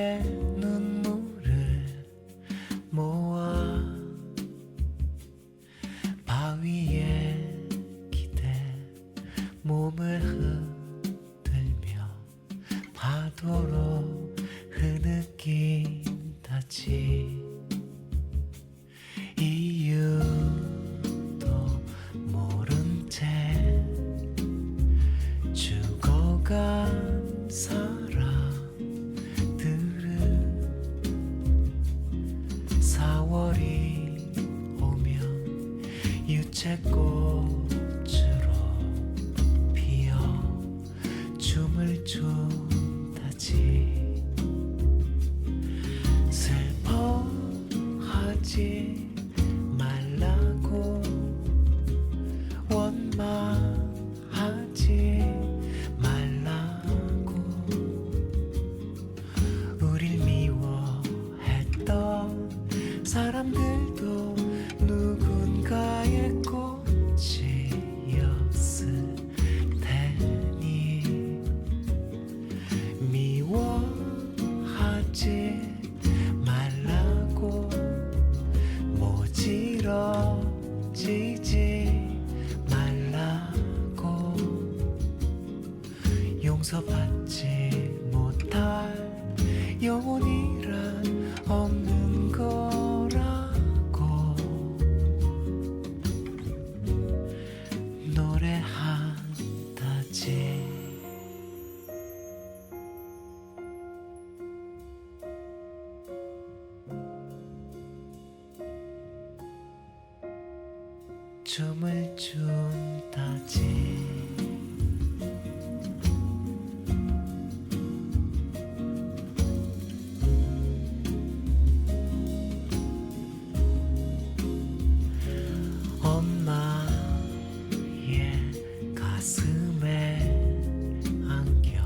내 눈물을 모아 바위에 기대 몸을 흔들며 파도로 흐느낀다지. 이유도 모른 채 죽어간 사람들은 4월이 오면 유채꽃으로 피어 춤을 춘다지. 슬퍼하지 말라고 원망하지 말라고 우릴 미워했던 사람들도 누군가의 꽃이었을 테니 미워하지 말라고 모질어지지 말라고 용서받지 못할 영혼이란 없는 거라고 노래한다지. 춤을 춘다지. 엄마의 가슴에 안겨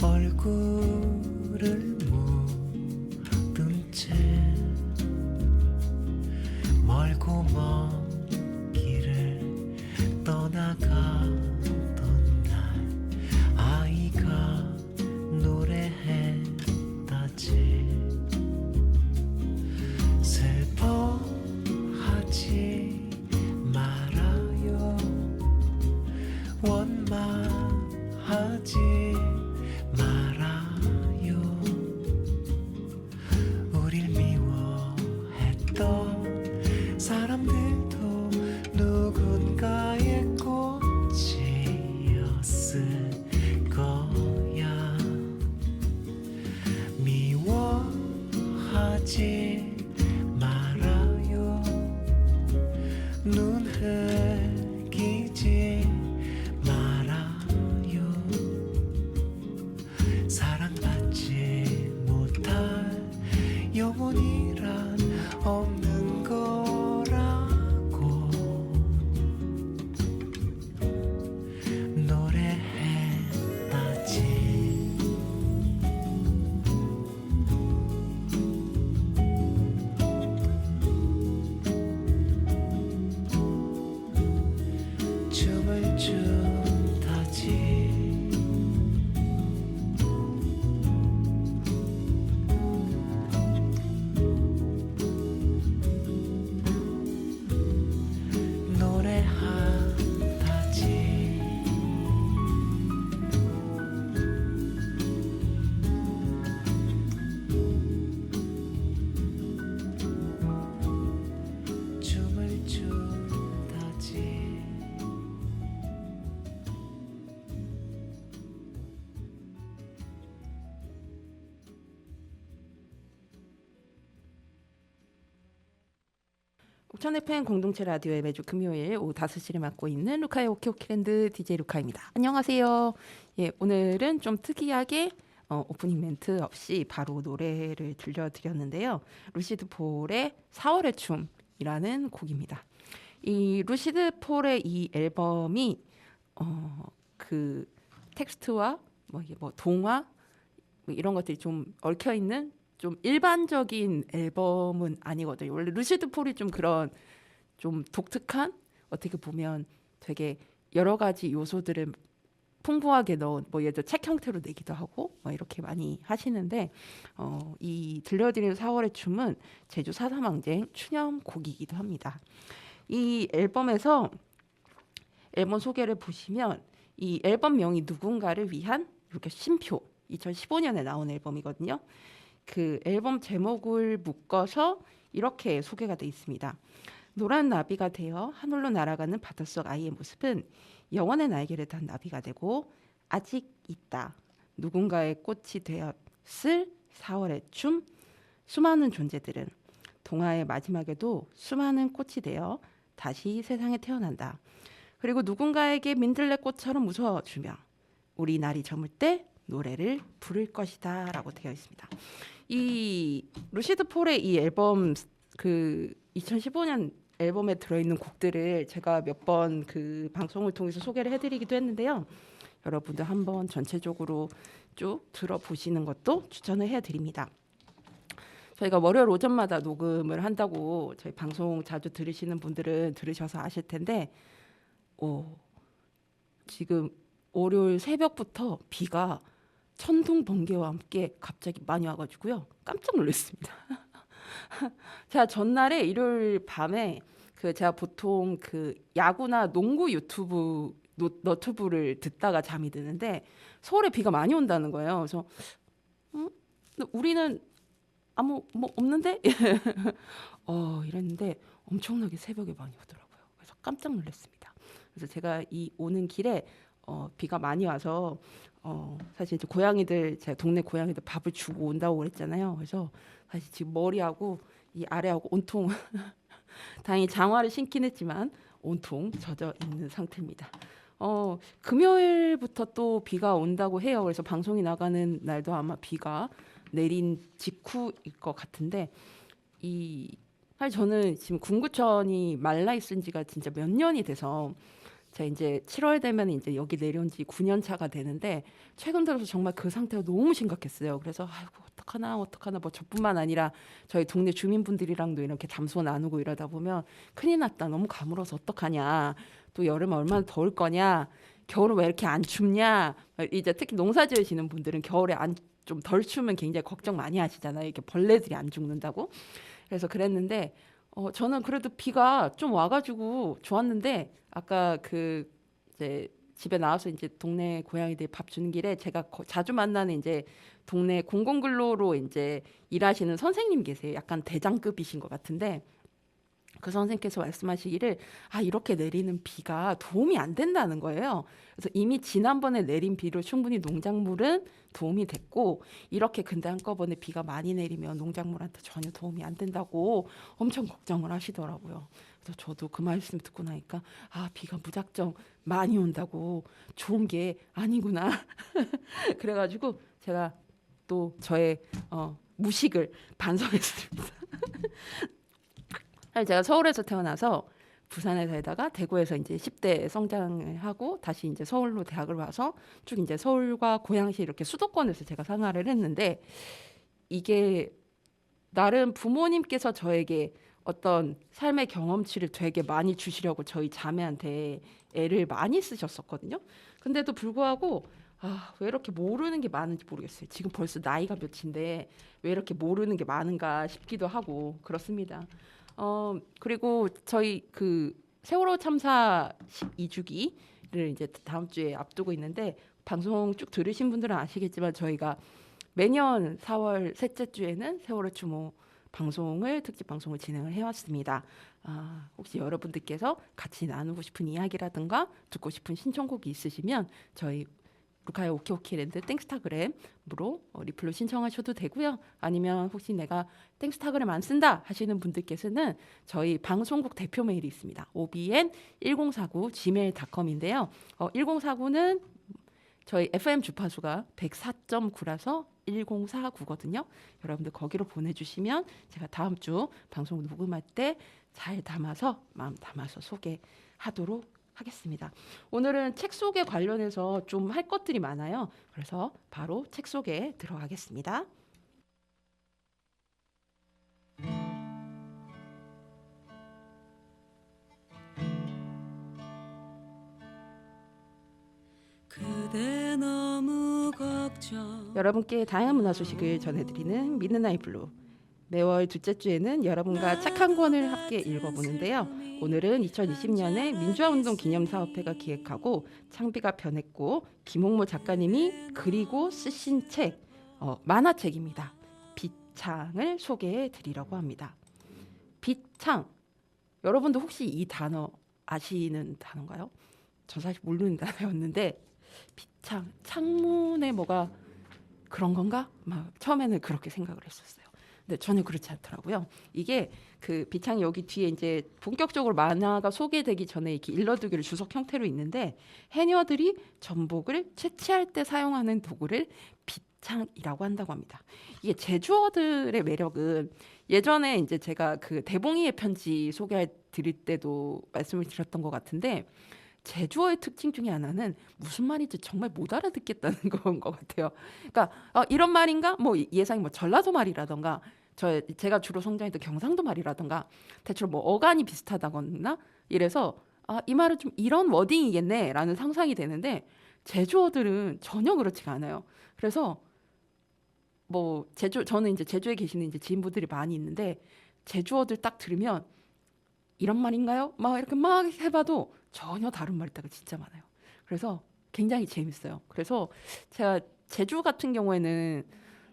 얼굴을 묻은 채 멀고 먼 길을 떠나가던 날 아이가 노래했다지. 슬퍼하지 말아요 원망하지 말아요 우릴 미워했던 사람들도 누군가의 꽃이었을 거야. 미워하지 말아요 눈 흘기지 말아요 사랑받지 못할 영혼이란 없는 거라고 노래했다지. 춤을 춘다지. 노래한다지. 춤을 춘다지. 옥천 FM 공동체 라디오의 매주 금요일 오후 5시를 맡고 있는 루카의 오키오키랜드 DJ 루카입니다. 안녕하세요. 예, 오늘은 좀 특이하게 오프닝 멘트 없이 바로 노래를 들려드렸는데요. 루시드 폴의 4월의 춤이라는 곡입니다. 이 루시드 폴의 이 앨범이 그 텍스트와 뭐 동화 뭐 이런 것들이 좀 얽혀 있는 좀 일반적인 앨범은 아니거든요. 원래 루시드 폴이 좀 그런 좀 독특한 어떻게 보면 되게 여러 가지 요소들을 풍부하게 넣은 뭐 예를 들어 책 형태로 내기도 하고 뭐 이렇게 많이 하시는데 이 들려드리는 4월의 춤은 제주 사삼항쟁 추념곡이기도 합니다. 이 앨범에서 앨범 소개를 보시면 이 앨범명이 누군가를 위한 이렇게 쉼표 2015년에 나온 앨범이거든요. 그 앨범 제목을 묶어서 이렇게 소개가 돼 있습니다. 노란 나비가 되어 하늘로 날아가는 바닷속 아이의 모습은 영원의 날개를 단 나비가 되고 아직 있다. 누군가의 꽃이 되었을 4월의 춤. 수많은 존재들은 동화의 마지막에도 수많은 꽃이 되어 다시 세상에 태어난다. 그리고 누군가에게 민들레꽃처럼 웃어주며 우리 날이 저물 때 노래를 부를 것이다 라고 되어 있습니다. 이 루시드 폴의 이 앨범 그 2015년 앨범에 들어있는 곡들을 제가 몇 번 그 방송을 통해서 소개를 해드리기도 했는데요. 여러분들 한번 전체적으로 쭉 들어보시는 것도 추천을 해드립니다. 저희가 월요일 오전마다 녹음을 한다고 저희 방송 자주 들으시는 분들은 들으셔서 아실 텐데 지금 월요일 새벽부터 비가 천둥 번개와 함께 갑자기 많이 와가지고요. 깜짝 놀랐습니다. 제가 전날에 일요일 밤에 그 제가 보통 그 야구나 농구 유튜브 너튜브를 듣다가 잠이 드는데 서울에 비가 많이 온다는 거예요. 그래서 우리는 아무 뭐 없는데 이랬는데 엄청나게 새벽에 많이 오더라고요. 그래서 깜짝 놀랐습니다. 그래서 제가 이 오는 길에 비가 많이 와서 사실 이제 제가 동네 고양이들 밥을 주고 온다고 그랬잖아요. 그래서 사실 지금 머리하고 이 아래하고 온통 다행히 장화를 신긴 했지만 온통 젖어 있는 상태입니다. 금요일부터 또 비가 온다고 해요. 그래서 방송이 나가는 날도 아마 비가 내린 직후일 것 같은데 사실 저는 지금 군구천이 말라 있은 지가 진짜 몇 년이 돼서 제가 이제 7월 되면 이제 여기 내려온 지 9년 차가 되는데 최근 들어서 정말 그 상태가 너무 심각했어요. 그래서 아이고 어떡하나 뭐 저뿐만 아니라 저희 동네 주민분들이랑도 이렇게 담소 나누고 이러다 보면 큰일 났다. 너무 가물어서 어떡하냐. 또 여름 얼마나 더울 거냐. 겨울은 왜 이렇게 안 춥냐. 이제 특히 농사 지으시는 분들은 겨울에 좀 덜 추우면 굉장히 걱정 많이 하시잖아요. 이렇게 벌레들이 안 죽는다고. 그래서 그랬는데 저는 그래도 비가 좀 와가지고 좋았는데 아까 이제 집에 나와서 이제 동네 고양이들 밥 주는 길에 제가 자주 만나는 이제 동네 공공근로로 이제 일하시는 선생님 계세요. 약간 대장급이신 것 같은데 그 선생님께서 말씀하시기를 이렇게 내리는 비가 도움이 안 된다는 거예요. 그래서 이미 지난번에 내린 비로 충분히 농작물은 도움이 됐고 이렇게 근데 한꺼번에 비가 많이 내리면 농작물한테 전혀 도움이 안 된다고 엄청 걱정을 하시더라고요. 그래서 저도 그 말씀 듣고 나니까 비가 무작정 많이 온다고 좋은 게 아니구나. 그래가지고 제가 또 저의 무식을 반성했습니다. 제가 서울에서 태어나서 부산에 살다가 대구에서 이제 10대 성장을 하고 다시 이제 서울로 대학을 와서 쭉 이제 서울과 고양시 이렇게 수도권에서 제가 생활을 했는데 이게 나름 부모님께서 저에게 어떤 삶의 경험치를 되게 많이 주시려고 저희 자매한테 애를 많이 쓰셨었거든요. 근데도 불구하고 왜 이렇게 모르는 게 많은지 모르겠어요. 지금 벌써 나이가 몇인데 왜 이렇게 모르는 게 많은가 싶기도 하고 그렇습니다. 그리고 저희 그 세월호 참사 12주기를 이제 다음 주에 앞두고 있는데 방송 쭉 들으신 분들은 아시겠지만 저희가 매년 4월 셋째 주에는 세월호 추모 특집 방송을 진행을 해왔습니다. 혹시 여러분들께서 같이 나누고 싶은 이야기라든가 듣고 싶은 신청곡이 있으시면 저희 루카의 오키오키랜드 땡스타그램으로 리플로 신청하셔도 되고요. 아니면 혹시 내가 땡스타그램 안 쓴다 하시는 분들께서는 저희 방송국 대표 메일이 있습니다. obn1049 gmail.com인데요. 1049는 저희 FM 주파수가 104.9라서 1049거든요. 여러분들 거기로 보내주시면 제가 다음 주 방송 녹음할 때 잘 담아서 마음 담아서 소개하도록 하겠습니다. 오늘은 책 소개 관련해서 좀 할 것들이 많아요. 그래서 바로 책 소개에 들어가겠습니다. 그대 여러분께 다양한 문화 소식을 전해드리는 미드나잇 블루. 매월 둘째 주에는 여러분과 책 한 권을 함께 읽어보는데요. 오늘은 2020년에 민주화운동 기념사업회가 기획하고 창비가 변했고 김홍모 작가님이 그리고 쓰신 책, 만화책입니다. 빛창을 소개해 드리려고 합니다. 빛창, 여러분도 혹시 이 단어 아시는 단어인가요? 저 사실 모르는 단어였는데 빛창, 창문에 뭐가 그런 건가? 막 처음에는 그렇게 생각을 했었어요. 근데 전혀 그렇지 않더라고요. 이게 그 빛창이 여기 뒤에 이제 본격적으로 만화가 소개되기 전에 이렇게 일러두기를 주석 형태로 있는데 해녀들이 전복을 채취할 때 사용하는 도구를 빛창이라고 한다고 합니다. 이게 제주어들의 매력은 예전에 이제 제가 그 대봉이의 편지 소개해 드릴 때도 말씀을 드렸던 것 같은데 제주어의 특징 중에 하나는 무슨 말인지 정말 못 알아듣겠다는 건 것 같아요. 그러니까 이런 말인가? 뭐 예상이 뭐 전라도 말이라던가 제가 주로 성장했던 경상도 말이라던가 대체로 뭐 어간이 비슷하다거나 이래서 이 말은 좀 이런 워딩이겠네라는 상상이 되는데 제주어들은 전혀 그렇지가 않아요. 그래서 뭐 저는 이제 제주에 계시는 이제 지인분들이 많이 있는데 제주어들 딱 들으면 이런 말인가요? 막 이렇게 막 해봐도 전혀 다른 말일 때가 진짜 많아요. 그래서 굉장히 재밌어요. 그래서 제가 제주 같은 경우에는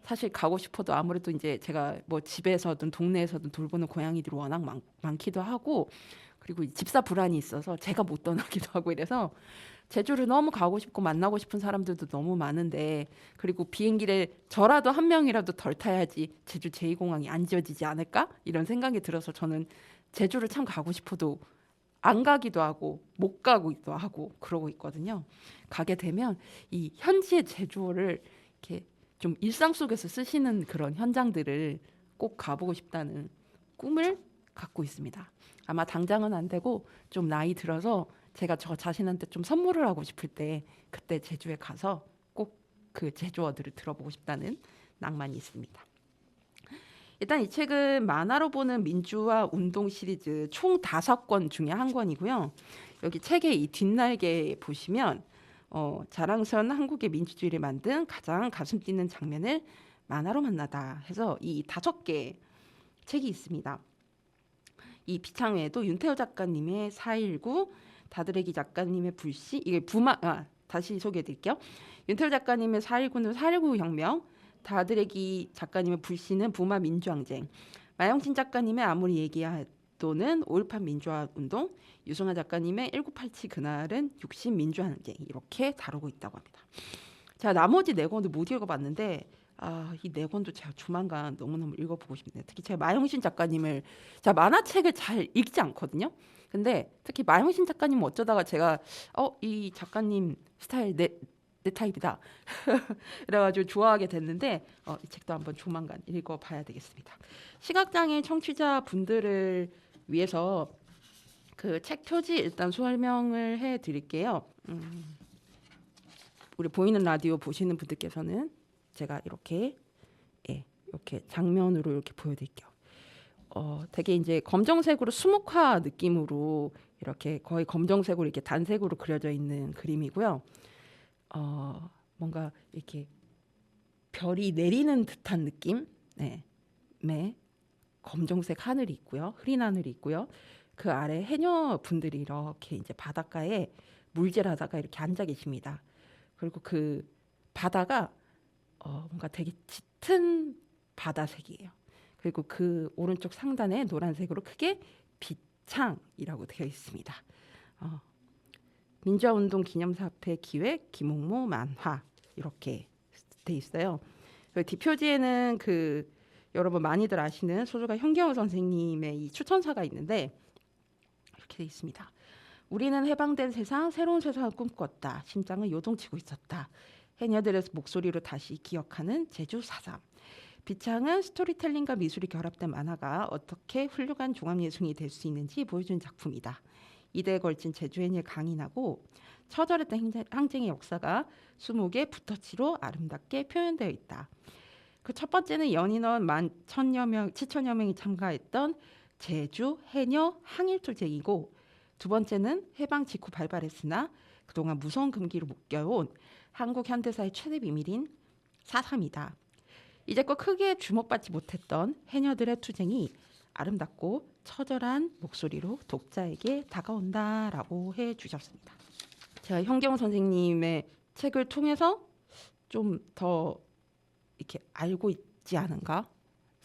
사실 가고 싶어도 아무래도 이제 제가 뭐 집에서든 동네에서든 돌보는 고양이들이 워낙 많기도 하고 그리고 집사 불안이 있어서 제가 못 떠나기도 하고 이래서 제주를 너무 가고 싶고 만나고 싶은 사람들도 너무 많은데 그리고 비행기를 저라도 한 명이라도 덜 타야지 제주 제2공항이 안 지어지지 않을까? 이런 생각이 들어서 저는 제주를 참 가고 싶어도 안 가기도 하고 못 가기도 하고 그러고 있거든요. 가게 되면 이 현지의 제주어를 이렇게 좀 일상 속에서 쓰시는 그런 현장들을 꼭 가보고 싶다는 꿈을 갖고 있습니다. 아마 당장은 안 되고 좀 나이 들어서 제가 저 자신한테 좀 선물을 하고 싶을 때 그때 제주에 가서 꼭 그 제주어들을 들어보고 싶다는 낭만이 있습니다. 일단 이 책은 만화로 보는 민주화 운동 시리즈 총 5권 중에 한 권이고요. 여기 책의 이 뒷날개 보시면 자랑스러운 한국의 민주주의를 만든 가장 가슴 뛰는 장면을 만화로 만나다 해서 이 5개 책이 있습니다. 이 빛창 외에도 윤태호 작가님의 4.19, 다드레기 작가님의 불씨, 이게 다시 소개해드릴게요. 윤태호 작가님의 4.19는 4.19 혁명, 다드레기 작가님의 불씨는 부마 민주항쟁, 마영진 작가님의 아무리 얘기해도는 5.18 민주화운동, 유승하 작가님의 1987 그날은 60 민주항쟁 이렇게 다루고 있다고 합니다. 자, 나머지 4권도 못 읽어봤는데 이 4권도 제가 조만간 너무너무 읽어보고 싶네요. 특히 제가 마영신 작가님을 제가 만화책을 잘 읽지 않거든요. 근데 특히 마영신 작가님은 어쩌다가 제가 이 작가님 스타일 내 타입이다. 그래가지고 좋아하게 됐는데 이 책도 한번 조만간 읽어봐야 되겠습니다. 시각장애 청취자분들을 위해서 그 책 표지 일단 설명을 해드릴게요. 우리 보이는 라디오 보시는 분들께서는 제가 이렇게 장면으로 이렇게 보여드릴게요. 되게 이제 검정색으로 수묵화 느낌으로 이렇게 거의 검정색으로 이렇게 단색으로 그려져 있는 그림이고요. 뭔가 이렇게 별이 내리는 듯한 느낌, 검정색 하늘이 있고요, 흐린 하늘이 있고요. 그 아래 해녀 분들이 이렇게 이제 바닷가에 물질하다가 이렇게 앉아 계십니다. 그리고 그 바다가 뭔가 되게 짙은 바다색이에요. 그리고 그 오른쪽 상단에 노란색으로 크게 빛창이라고 되어 있습니다. 민주화운동 기념사업회 기획 김홍모 만화 이렇게 돼 있어요. 뒷표지에는 그 여러분 많이들 아시는 소설가 현경우 선생님의 이 추천사가 있는데 이렇게 돼 있습니다. 우리는 해방된 세상, 새로운 세상을 꿈꿨다. 심장을 요동치고 있었다. 해녀들의 목소리로 다시 기억하는 제주 4.3. 빛창은 스토리텔링과 미술이 결합된 만화가 어떻게 훌륭한 종합예술이 될 수 있는지 보여준 작품이다. 이대에 걸친 제주 해녀의 강인하고 처절했던 항쟁의 역사가 20개 붓터치로 아름답게 표현되어 있다. 그 첫 번째는 연인원 7천여 명이 참가했던 제주 해녀 항일투쟁이고 두 번째는 해방 직후 발발했으나 그동안 무서운 금기로 묶여온 한국 현대사의 최대 비밀인 4.3이다. 이제껏 크게 주목받지 못했던 해녀들의 투쟁이 아름답고 처절한 목소리로 독자에게 다가온다라고 해주셨습니다. 제가 현경 선생님의 책을 통해서 좀 더 이렇게 알고 있지 않은가?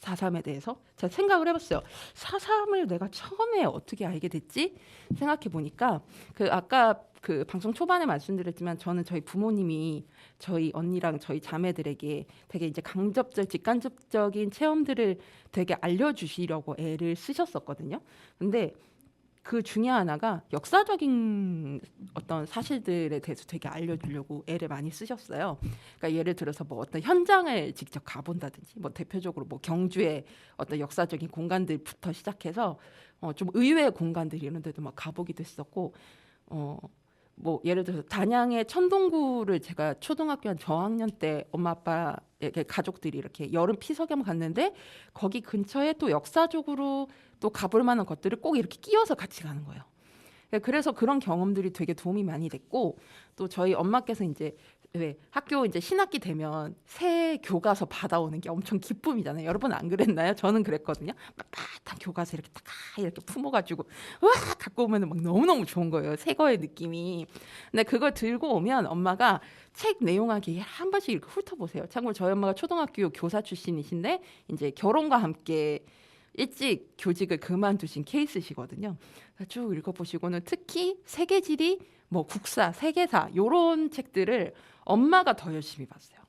4.3에 대해서 제가 생각을 해봤어요. 4.3을 내가 처음에 어떻게 알게 됐지? 생각해 보니까 그 아까 그 방송 초반에 말씀드렸지만 저는 저희 부모님이 저희 언니랑 저희 자매들에게 되게 이제 직간접적인 체험들을 되게 알려주시려고 애를 쓰셨었거든요. 근데 그 중에 하나가 역사적인 어떤 사실들에 대해서 되게 알려주려고 애를 많이 쓰셨어요. 그러니까 예를 들어서 뭐 어떤 현장을 직접 가본다든지, 뭐 대표적으로 뭐 경주의 어떤 역사적인 공간들부터 시작해서 좀 의외의 공간들 이런 데도 막 가보기도 했었고, 뭐 예를 들어서 단양의 천동구를 제가 초등학교 한 저학년 때 엄마 아빠 이렇게 가족들이 이렇게 여름 피서겸 갔는데 거기 근처에 또 역사적으로 또 가볼 만한 것들을 꼭 이렇게 끼워서 같이 가는 거예요. 그래서 그런 경험들이 되게 도움이 많이 됐고, 또 저희 엄마께서 이제 왜 학교 이제 신학기 되면 새 교과서 받아오는 게 엄청 기쁨이잖아요. 여러분 안 그랬나요? 저는 그랬거든요. 빳빳한 교과서 이렇게 딱 이렇게 품어가지고 와 갖고 오면 막 너무너무 좋은 거예요. 새 거의 느낌이. 근데 그걸 들고 오면 엄마가 책 내용하기 한 번씩 이렇게 훑어보세요. 참고로 저희 엄마가 초등학교 교사 출신이신데 이제 결혼과 함께 일찍 교직을 그만두신 케이스시거든요. 쭉 읽어보시고는 특히 세계지리, 뭐 국사, 세계사 이런 책들을 엄마가 더 열심히 봤어요.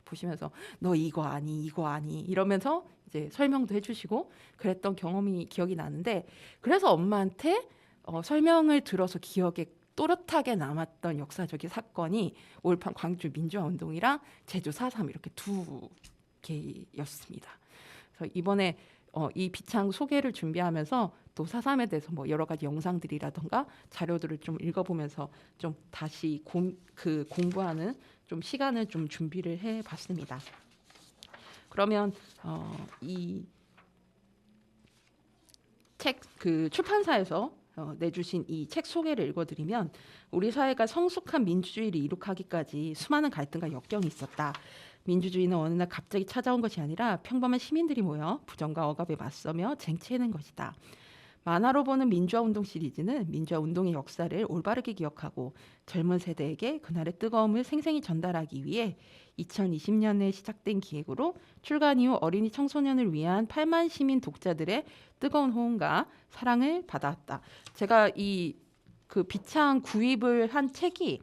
보시면서 너 이거 아니 이러면서 이제 설명도 해주시고 그랬던 경험이 기억이 나는데, 그래서 엄마한테 설명을 들어서 기억에 또렷하게 남았던 역사적인 사건이 5.18 광주 민주화운동이랑 제주 4.3 이렇게 두 개였습니다. 그래서 이번에 이 비창 소개를 준비하면서 또 4.3에 대해서 뭐 여러 가지 영상들이라던가 자료들을 좀 읽어보면서 좀 다시 공부하는 좀 시간을 좀 준비를 해봤습니다. 그러면 이 책 그 출판사에서 내주신 이 책 소개를 읽어드리면, 우리 사회가 성숙한 민주주의를 이룩하기까지 수많은 갈등과 역경이 있었다. 민주주의는 어느 날 갑자기 찾아온 것이 아니라 평범한 시민들이 모여 부정과 억압에 맞서며 쟁취해낸 것이다. 만화로 보는 민주화운동 시리즈는 민주화운동의 역사를 올바르게 기억하고 젊은 세대에게 그날의 뜨거움을 생생히 전달하기 위해 2020년에 시작된 기획으로 출간 이후 어린이 청소년을 위한 8만 시민 독자들의 뜨거운 호응과 사랑을 받아왔다. 제가 그 비창 구입을 한 책이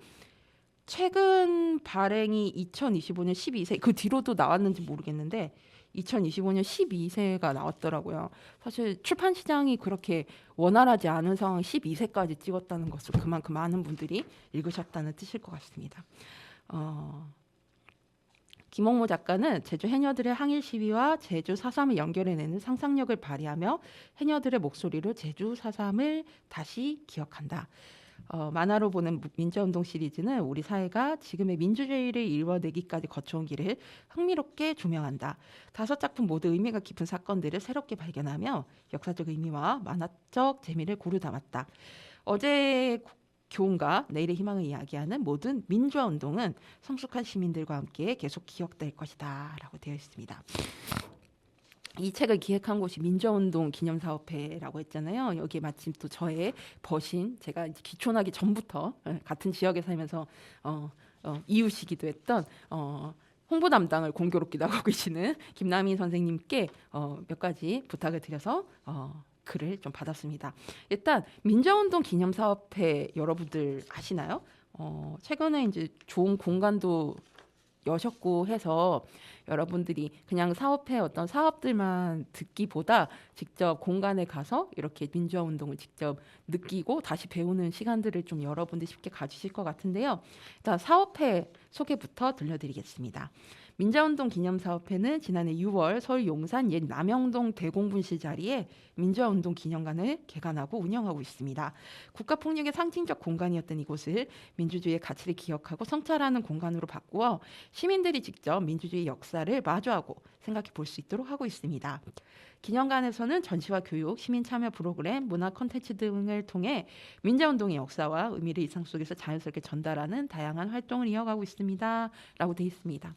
최근 발행이 2025년 12세, 그 뒤로도 나왔는지 모르겠는데 2025년 12세가 나왔더라고요. 사실 출판 시장이 그렇게 원활하지 않은 상황 12세까지 찍었다는 것은 그만큼 많은 분들이 읽으셨다는 뜻일 것 같습니다. 김옥모 작가는 제주 해녀들의 항일 시위와 제주 4.3을 연결해내는 상상력을 발휘하며 해녀들의 목소리로 제주 4.3을 다시 기억한다. 만화로 보는 민주화운동 시리즈는 우리 사회가 지금의 민주주의를 이루어내기까지 거쳐온 길을 흥미롭게 조명한다. 5작품 모두 의미가 깊은 사건들을 새롭게 발견하며 역사적 의미와 만화적 재미를 고루 담았다. 어제의 교훈과 내일의 희망을 이야기하는 모든 민주화운동은 성숙한 시민들과 함께 계속 기억될 것이다 라고 되어 있습니다. 이 책을 기획한 곳이 민주화운동 기념사업회라고 했잖아요. 여기에 마침 또 저의 버신, 제가 이제 귀촌하기 전부터 같은 지역에 살면서 이웃이기도 했던 홍보 담당을 공교롭기도 하고 계시는 김남희 선생님께 몇 가지 부탁을 드려서 글을 좀 받았습니다. 일단 민주화운동 기념사업회 여러분들 아시나요? 최근에 이제 좋은 공간도 여셨고 해서 여러분들이 그냥 사업회 어떤 사업들만 듣기보다 직접 공간에 가서 이렇게 민주화운동을 직접 느끼고 다시 배우는 시간들을 좀 여러분들 쉽게 가지실 것 같은데요. 일단 사업회 소개부터 들려드리겠습니다. 민주화운동 기념사업회는 지난해 6월 서울 용산 옛 남영동 대공분실 자리에 민주화운동 기념관을 개관하고 운영하고 있습니다. 국가폭력의 상징적 공간이었던 이곳을 민주주의의 가치를 기억하고 성찰하는 공간으로 바꾸어 시민들이 직접 민주주의 역사를 마주하고 생각해 볼 수 있도록 하고 있습니다. 기념관에서는 전시와 교육, 시민 참여 프로그램, 문화 콘텐츠 등을 통해 민주화운동의 역사와 의미를 일상 속에서 자연스럽게 전달하는 다양한 활동을 이어가고 있습니다. 라고 되어 있습니다.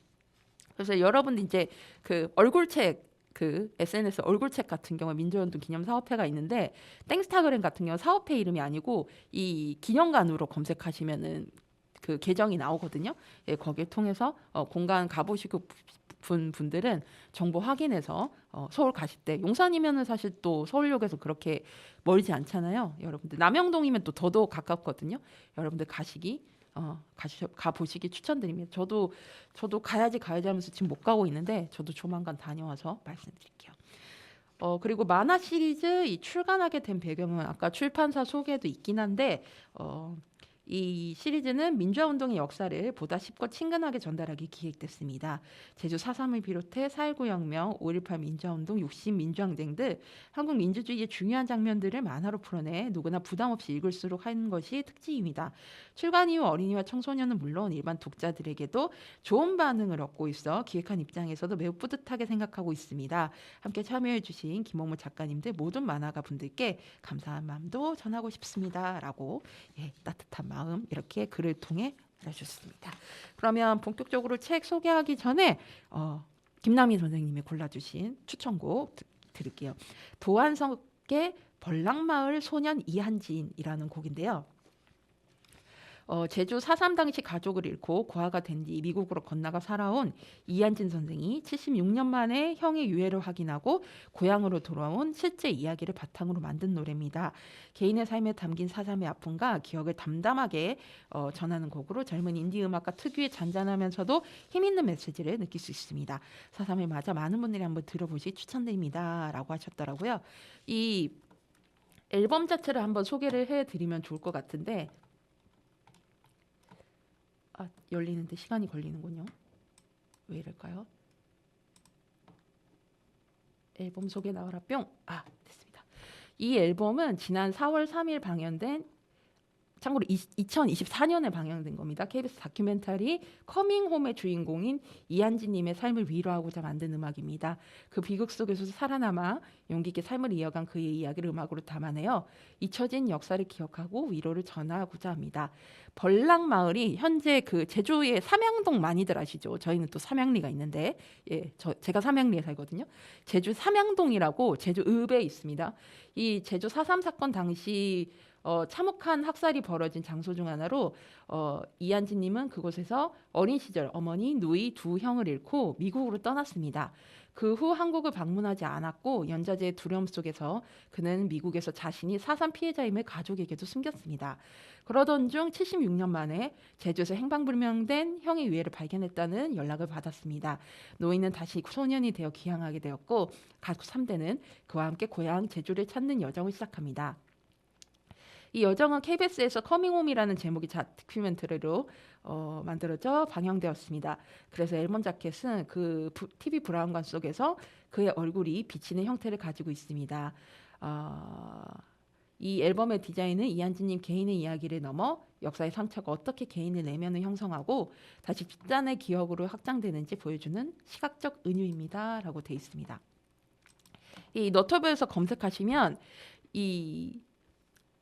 그래서 여러분들 이제 그 얼굴책 그 SNS 얼굴책 같은 경우 민주운동 기념 사업회가 있는데 땡스타그램 같은 경우 사업회 이름이 아니고 이 기념관으로 검색하시면은 그 계정이 나오거든요. 예, 거기를 통해서 공간 가보시고 분들은 정보 확인해서 서울 가실 때 용산이면은 사실 또 서울역에서 그렇게 멀지 않잖아요. 여러분들 남영동이면 또 더더욱 가깝거든요. 여러분들 가보시기 추천드립니다. 저도 가야지 하면서 지금 못 가고 있는데 저도 조만간 다녀와서 말씀드릴게요. 그리고 만화 시리즈 이 출간하게 된 배경은 아까 출판사 소개도 있긴 한데 이 시리즈는 민주화운동의 역사를 보다 쉽고 친근하게 전달하기 기획됐습니다. 제주 4.3을 비롯해 4.19 혁명, 5.18 민주화운동, 60 민주항쟁 등 한국 민주주의의 중요한 장면들을 만화로 풀어내 누구나 부담 없이 읽을수록 하는 것이 특징입니다. 출간 이후 어린이와 청소년은 물론 일반 독자들에게도 좋은 반응을 얻고 있어 기획한 입장에서도 매우 뿌듯하게 생각하고 있습니다. 함께 참여해주신 김홍무 작가님들 모든 만화가 분들께 감사한 마음도 전하고 싶습니다. 라고 따뜻한 마음 이렇게 글을 통해 알려주셨습니다. 그러면 본격적으로 책 소개하기 전에 김남희 선생님이 골라주신 추천곡 들을게요. 도안석의 벌랑마을 소년 이한진이라는 곡인데요. 제주 4.3 당시 가족을 잃고 고아가 된 뒤 미국으로 건너가 살아온 이한진 선생이 76년 만에 형의 유해를 확인하고 고향으로 돌아온 실제 이야기를 바탕으로 만든 노래입니다. 개인의 삶에 담긴 4.3의 아픔과 기억을 담담하게 전하는 곡으로 젊은 인디 음악가 특유의 잔잔하면서도 힘있는 메시지를 느낄 수 있습니다. 4.3을 맞아 많은 분들이 한번 들어보시 추천드립니다. 라고 하셨더라고요. 이 앨범 자체를 한번 소개를 해드리면 좋을 것 같은데 열리는데 시간이 걸리는군요. 왜 이럴까요? 앨범 소개 나와라 뿅. 됐습니다. 이 앨범은 지난 4월 3일 방영된 참고로 2024년에 방영된 겁니다. KBS 다큐멘터리 커밍홈의 주인공인 이한진님의 삶을 위로하고자 만든 음악입니다. 그 비극 속에서 살아남아 용기 있게 삶을 이어간 그의 이야기를 음악으로 담아내어 잊혀진 역사를 기억하고 위로를 전하고자 합니다. 벌랑마을이 현재 그 제주의 삼양동 많이들 아시죠? 저희는 또 삼양리가 있는데 제가 삼양리에 살거든요. 제주 삼양동이라고 제주읍에 있습니다. 이 제주 4.3 사건 당시 참혹한 학살이 벌어진 장소 중 하나로 이한진님은 그곳에서 어린 시절 어머니, 누이, 두 형을 잃고 미국으로 떠났습니다. 그 후 한국을 방문하지 않았고 연좌제의 두려움 속에서 그는 미국에서 자신이 4.3 피해자임을 가족에게도 숨겼습니다. 그러던 중 76년 만에 제주에서 행방불명된 형의 유해를 발견했다는 연락을 받았습니다. 노인은 다시 소년이 되어 귀향하게 되었고 가족 3대는 그와 함께 고향 제주를 찾는 여정을 시작합니다. 이 여정은 KBS에서 커밍홈이라는 제목의 다큐멘터리로 만들어져 방영되었습니다. 그래서 앨범 자켓은 그 TV 브라운관 속에서 그의 얼굴이 비치는 형태를 가지고 있습니다. 이 앨범의 디자인은 이한진님 개인의 이야기를 넘어 역사의 상처가 어떻게 개인의 내면을 형성하고 다시 집단의 기억으로 확장되는지 보여주는 시각적 은유입니다. 라고 되어 있습니다. 이 너튜브에서 검색하시면 이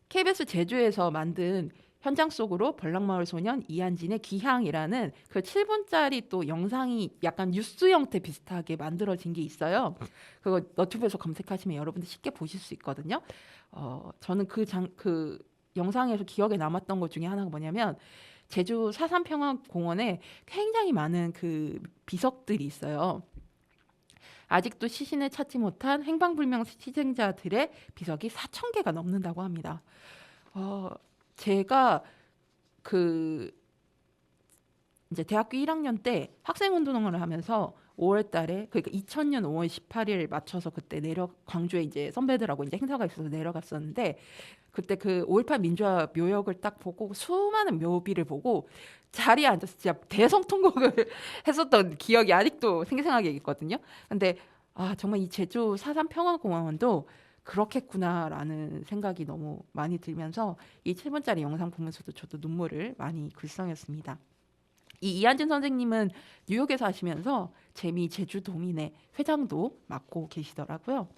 KBS 제주에서 만든 현장 속으로 벌랑마을 소년 이한진의 귀향이라는 그 7분짜리 또 영상이 약간 뉴스 형태 비슷하게 만들어진 게 있어요. 그거 너튜브에서 검색하시면 여러분들 쉽게 보실 수 있거든요. 저는 그 영상에서 기억에 남았던 것 중에 하나가 뭐냐면 제주 4.3 평화공원에 굉장히 많은 그 비석들이 있어요. 아직도 시신을 찾지 못한 행방불명 희생자들의 비석이 4,000개가 넘는다고 합니다. 제가 이제 대학교 1학년 때 학생운동을 하면서 5월달에 그러니까 2000년 5월 18일 맞춰서 그때 광주에 이제 선배들하고 이제 행사가 있어서 내려갔었는데 그때 그 5.18 민주화 묘역을 딱 보고 수많은 묘비를 보고 자리에 앉아서 진짜 대성통곡을 했었던 기억이 아직도 생생하게 있거든요. 근데 정말 이 제주 4.3 평화공원도 그렇겠구나라는 생각이 너무 많이 들면서 이 7분짜리 영상 보면서도 저도 눈물을 많이 글썽였습니다. 이 이한진 선생님은 뉴욕에 사시면서 재미 제주도민의 회장도 맡고 계시더라고요.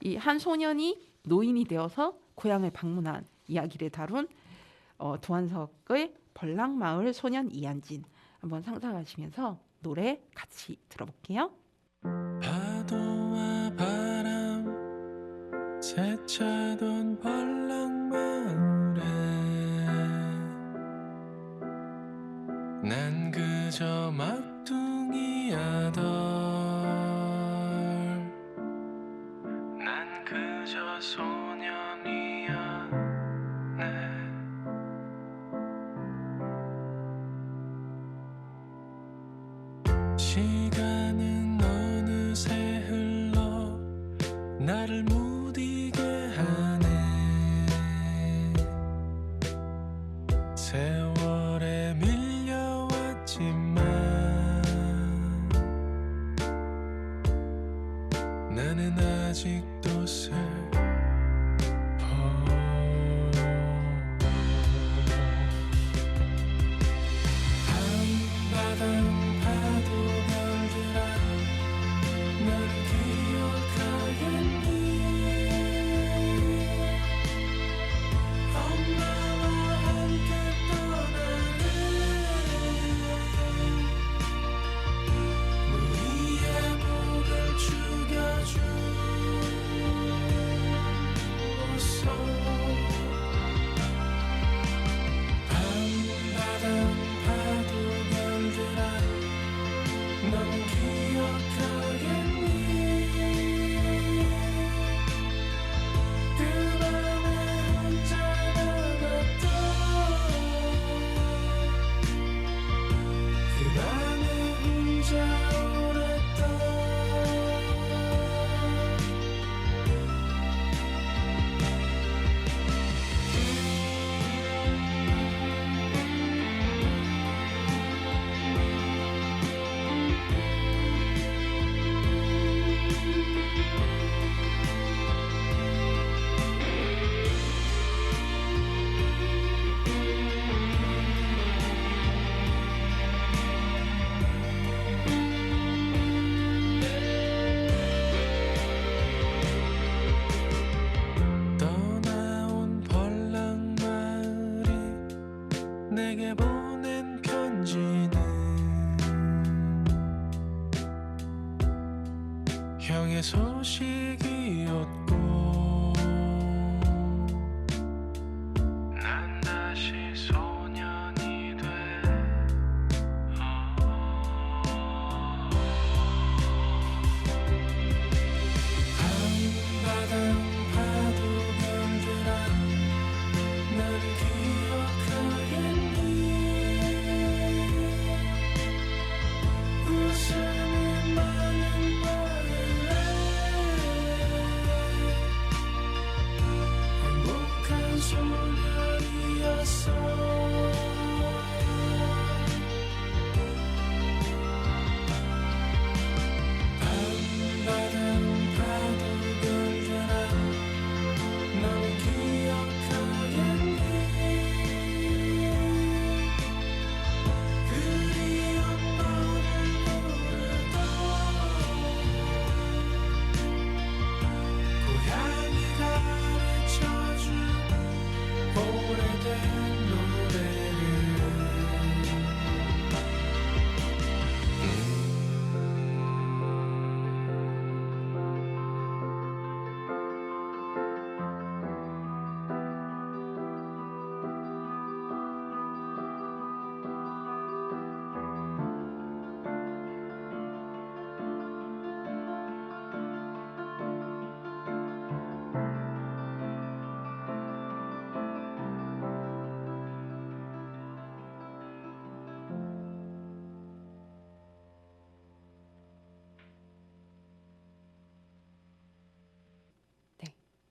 이 한 소년이 노인이 되어서 고향을 방문한 이야기를 다룬 도안석의 벌랑마을 소년 이한진 한번 상상하시면서 노래 같이 들어볼게요. 파도와 바람 세차던 벌랑마을에 난 그저 막둥이야덜 난 그저 소년이었네 시간은 어느새 흘러 나를 무디게 하네 세월에 밀려왔지만 나는 아직도 슬퍼 밤바다 파도 별들아 나를 기억하겠니 엄마와 함께 떠나는 우리의 목을 죽여주었어 밤바다 파도 별들아 너는 기억하겠니 그 밤에 혼자 남았던 그 밤에 혼자 울었던 떠나온 벌랑마을이 내게 보낸 편지는 형의 소식이었고 난 다시 소년이 돼 밤바다 파도 별들아 나를 기억하겠니 웃음이 많은 마을에 행복한 소년이었어 밤바다 파도 별들아 너는 기억하겠니 그리운 너를 부르던 고향이 가르쳐준 오래된 노래를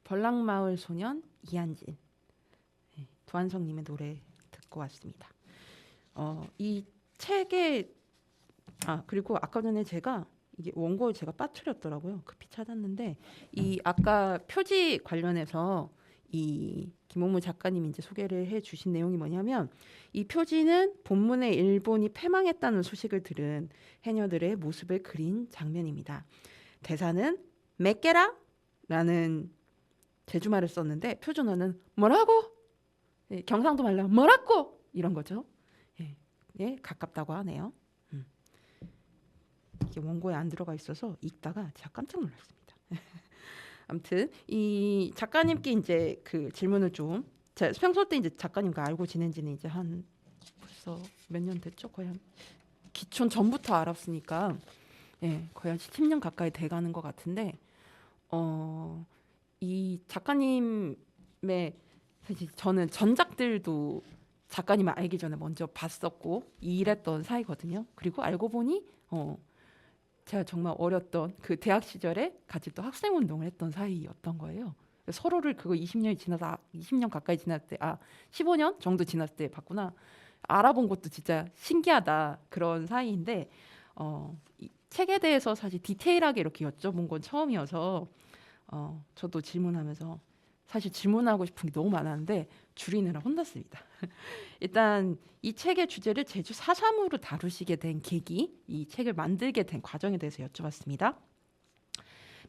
벌랑마을 소년 이한진, 두한성님의 노래 듣고 왔습니다. 이 책에 그리고 아까 전에 제가 이게 원고를 제가 빠뜨렸더라고요. 급히 찾았는데 이 아까 표지 관련해서 이 김옥무 작가님이 이제 소개를 해주신 내용이 뭐냐면 이 표지는 본문의 일본이 패망했다는 소식을 들은 해녀들의 모습을 그린 장면입니다. 대사는 메깨라라는 제주말을 썼는데 표준어는 뭐라고? 경상도 말로 뭐라고? 이런 거죠. 예, 가깝다고 하네요. 이게 원고에 안 들어가 있어서 읽다가 제가 깜짝 놀랐습니다. 아무튼 이 작가님께 이제 그 질문을 좀 제가 평소 때 이제 작가님과 알고 지낸 지는 이제 한 벌써 몇 년 됐죠? 거의 한 기촌 전부터 알았으니까 예, 거의 한 10년 가까이 돼가는 것 같은데 이 작가님의 사실 저는 전작들도 작가님을 알기 전에 먼저 봤었고 일했던 사이거든요. 그리고 알고 보니 제가 정말 어렸던 그 대학 시절에 같이 또 학생 운동을 했던 사이였던 거예요. 서로를 그거 20년 가까이 지났을 때 15년 정도 지났을 때 봤구나. 알아본 것도 진짜 신기하다 그런 사이인데 이 책에 대해서 사실 디테일하게 이렇게 여쭤본 건 처음이어서 저도 질문하면서 사실 질문하고 싶은 게 너무 많았는데 줄이느라 혼났습니다. 일단 이 책의 주제를 제주 4.3으로 다루시게 된 계기, 이 책을 만들게 된 과정에 대해서 여쭤봤습니다.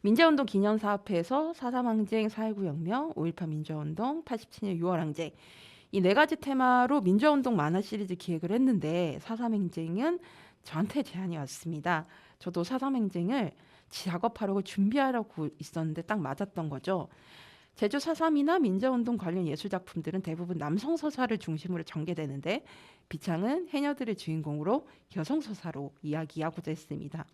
민주화운동 기념사업회에서 4.3 항쟁, 4.19 혁명, 5.18 민주화운동, 87년 6월 항쟁 이 네 가지 테마로 민주화운동 만화 시리즈 기획을 했는데 4.3 행쟁은 저한테 제안이 왔습니다. 저도 4.3 행쟁을 작업하려고 준비하려고 있었는데 딱 맞았던 거죠. 제주 4.3이나 민주화운동 관련 예술작품들은 대부분 남성 서사를 중심으로 전개되는데 비창은 해녀들의 주인공으로 여성 서사로 이야기하고자 했습니다.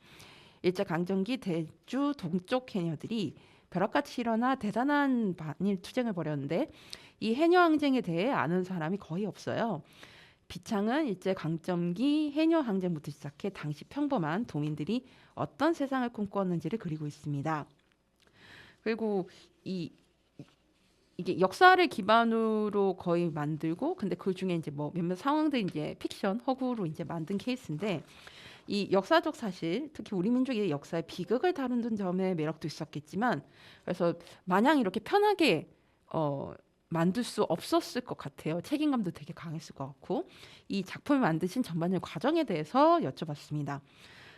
일제강점기 대주 동쪽 해녀들이 벼락같이 일어나 대단한 반일 투쟁을 벌였는데 이 해녀 항쟁에 대해 아는 사람이 거의 없어요. 비창은 일제강점기 해녀 항쟁부터 시작해 당시 평범한 도민들이 어떤 세상을 꿈꾸었는지를 그리고 있습니다. 그리고 이게 역사를 기반으로 거의 만들고 근데 그 중에 이제 뭐 몇몇 상황들 이제 픽션 허구로 이제 만든 케이스인데 이 역사적 사실 특히 우리 민족의 역사의 비극을 다루는 점에 매력도 있었겠지만 그래서 마냥 이렇게 편하게 만들 수 없었을 것 같아요. 책임감도 되게 강했을 것 같고 이 작품을 만드신 전반적인 과정에 대해서 여쭤봤습니다.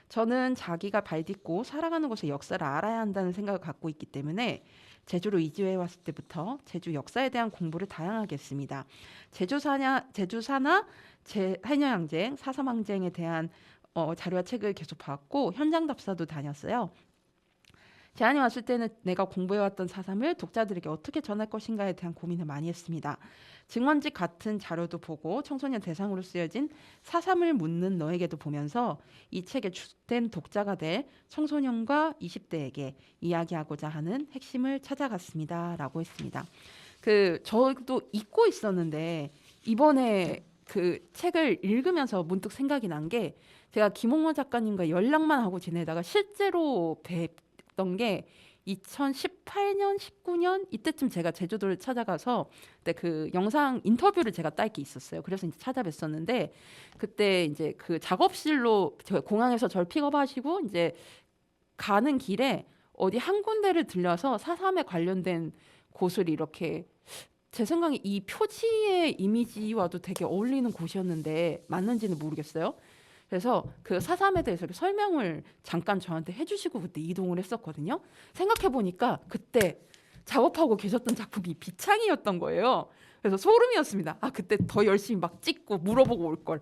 저는 자기가 발 딛고 살아가는 곳의 역사를 알아야 한다는 생각을 갖고 있기 때문에 제주로 이주해 왔을 때부터 제주 역사에 대한 공부를 다양하게 했습니다. 제주사나 해녀항쟁, 4.3 항쟁에 대한 자료와 책을 계속 봤고 현장 답사도 다녔어요. 제안이 왔을 때는 내가 공부해왔던 4.3을 독자들에게 어떻게 전할 것인가에 대한 고민을 많이 했습니다. 증언집 같은 자료도 보고 청소년 대상으로 쓰여진 4.3을 묻는 너에게도 보면서 이 책의 주된 독자가 될 청소년과 20대에게 이야기하고자 하는 핵심을 찾아갔습니다. 라고 했습니다. 저도 잊고 있었는데 이번에 그 책을 읽으면서 문득 생각이 난 게 제가 김홍원 작가님과 연락만 하고 지내다가 실제로 뵀던 게 2018년, 19년 이때쯤 제가 제주도를 찾아가서 그때 그 영상 인터뷰를 제가 딸 게 있었어요. 그래서 이제 찾아뵀었는데 그때 이제 그 작업실로 공항에서 저를 픽업하시고 이제 가는 길에 어디 한 군데를 들려서 4.3에 관련된 곳을 이렇게 제 생각에 이 표지의 이미지와도 되게 어울리는 곳이었는데 맞는지는 모르겠어요. 그래서 그 4.3에 대해서 설명을 잠깐 저한테 해주시고 그때 이동을 했었거든요. 생각해보니까 그때 작업하고 계셨던 작품이 비창이었던 거예요. 그래서 소름이었습니다. 그때 더 열심히 막 찍고 물어보고 올 걸.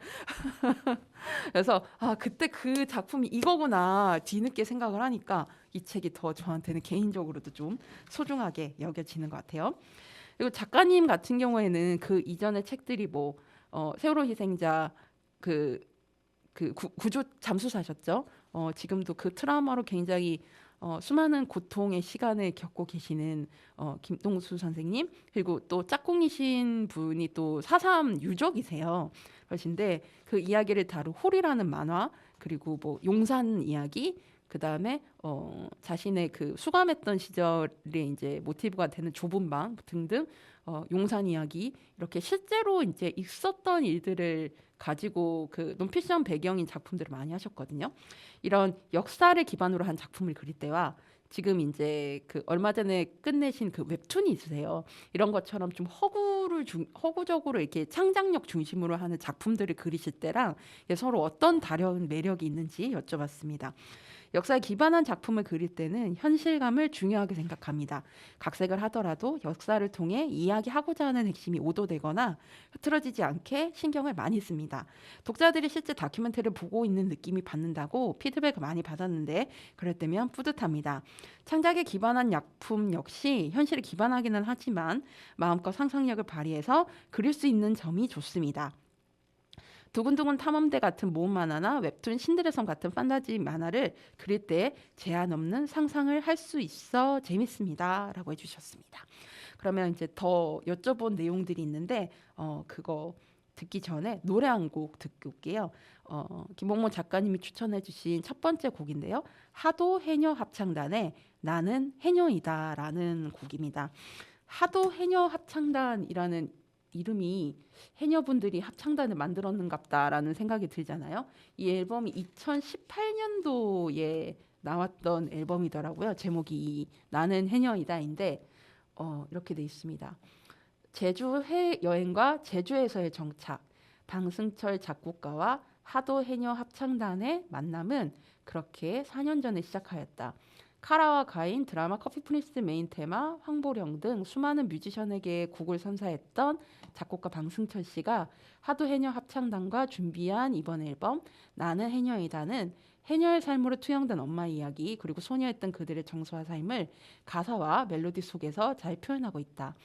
그래서 그때 그 작품이 이거구나 뒤늦게 생각을 하니까 이 책이 더 저한테는 개인적으로도 좀 소중하게 여겨지는 것 같아요. 그리고 작가님 같은 경우에는 그 이전의 책들이 뭐 세월호 희생자 구조 잠수사셨죠. 지금도 그 트라우마로 굉장히 수많은 고통의 시간을 겪고 계시는 김동수 선생님 그리고 또 짝꿍이신 분이 또 4.3 유족이세요. 그러신데 그 이야기를 다룬 홀이라는 만화 그리고 뭐 용산 이야기 그 다음에 자신의 그 수감했던 시절에 이제 모티브가 되는 좁은 방 등등 용산 이야기 이렇게 실제로 이제 있었던 일들을 가지고 그 논피션 배경인 작품들을 많이 하셨거든요. 이런 역사를 기반으로 한 작품을 그릴 때와 지금 이제 그 얼마 전에 끝내신 그 웹툰이 있으세요. 이런 것처럼 좀 허구적으로 이렇게 창작력 중심으로 하는 작품들을 그리실 때랑 서로 어떤 다른 매력이 있는지 여쭤봤습니다. 역사에 기반한 작품을 그릴 때는 현실감을 중요하게 생각합니다. 각색을 하더라도 역사를 통해 이야기하고자 하는 핵심이 오도되거나 흐트러지지 않게 신경을 많이 씁니다. 독자들이 실제 다큐멘터리를 보고 있는 느낌이 받는다고 피드백을 많이 받았는데 그럴 때면 뿌듯합니다. 창작에 기반한 작품 역시 현실에 기반하기는 하지만 마음껏 상상력을 발휘해서 그릴 수 있는 점이 좋습니다. 두근두근 탐험대 같은 모험 만화나 웹툰 신들의 섬 같은 판타지 만화를 그릴 때 제한 없는 상상을 할 수 있어 재밌습니다. 라고 해주셨습니다. 그러면 이제 더 여쭤본 내용들이 있는데 그거 듣기 전에 노래 한 곡 듣고 올게요. 김홍모 작가님이 추천해 주신 첫 번째 곡인데요. 하도 해녀 합창단의 나는 해녀이다 라는 곡입니다. 하도 해녀 합창단이라는 이름이 해녀분들이 합창단을 만들었는갑다라는 생각이 들잖아요. 이 앨범이 2018년도에 나왔던 앨범이더라고요. 제목이 나는 해녀이다인데 이렇게 돼 있습니다. 제주 해여행과 제주에서의 정착, 방승철 작곡가와 하도 해녀 합창단의 만남은 그렇게 4년 전에 시작하였다. 카라와 가인, 드라마 커피 프린스 메인 테마, 황보령 등 수많은 뮤지션에게 곡을 선사했던 작곡가 방승철 씨가 하도 해녀 합창단과 준비한 이번 앨범 나는 해녀이다는 해녀의 삶으로 투영된 엄마 이야기 그리고 소녀였던 그들의 정서와 삶을 가사와 멜로디 속에서 잘 표현하고 있다.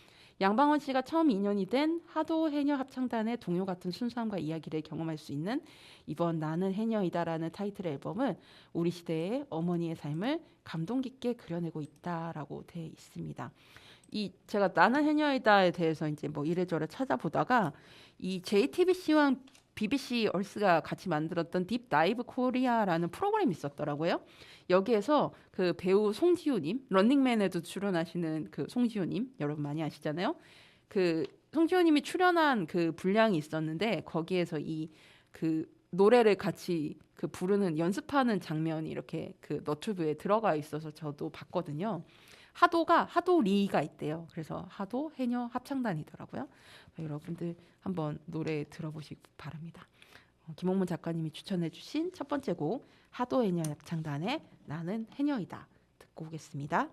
양방원 씨가 처음 인연이 된 하도 해녀 합창단의 동요 같은 순수함과 이야기를 경험할 수 있는 이번 나는 해녀이다라는 타이틀 앨범은 우리 시대의 어머니의 삶을 감동 깊게 그려내고 있다라고 돼 있습니다. 제가 나는 해녀이다에 대해서 이제 뭐 이래저래 찾아보다가 이 JTBC와 BBC 얼스가 같이 만들었던 딥 다이브 코리아라는 프로그램이 있었더라고요. 여기에서 그 배우 송지효님, 런닝맨에도 출연하시는 그 송지효님 여러분 많이 아시잖아요. 그 송지효님이 출연한 그 분량이 있었는데 거기에서 이 그 노래를 같이 그 부르는 연습하는 장면이 이렇게 그 너튜브에 들어가 있어서 저도 봤거든요. 하도리가 있대요. 그래서 하도 해녀 합창단이더라고요. 여러분들 한번 노래 들어보시기 바랍니다. 김홍문 작가님이 추천해주신 첫 번째 곡 하도 해녀 합창단의 나는 해녀이다 듣고 오겠습니다.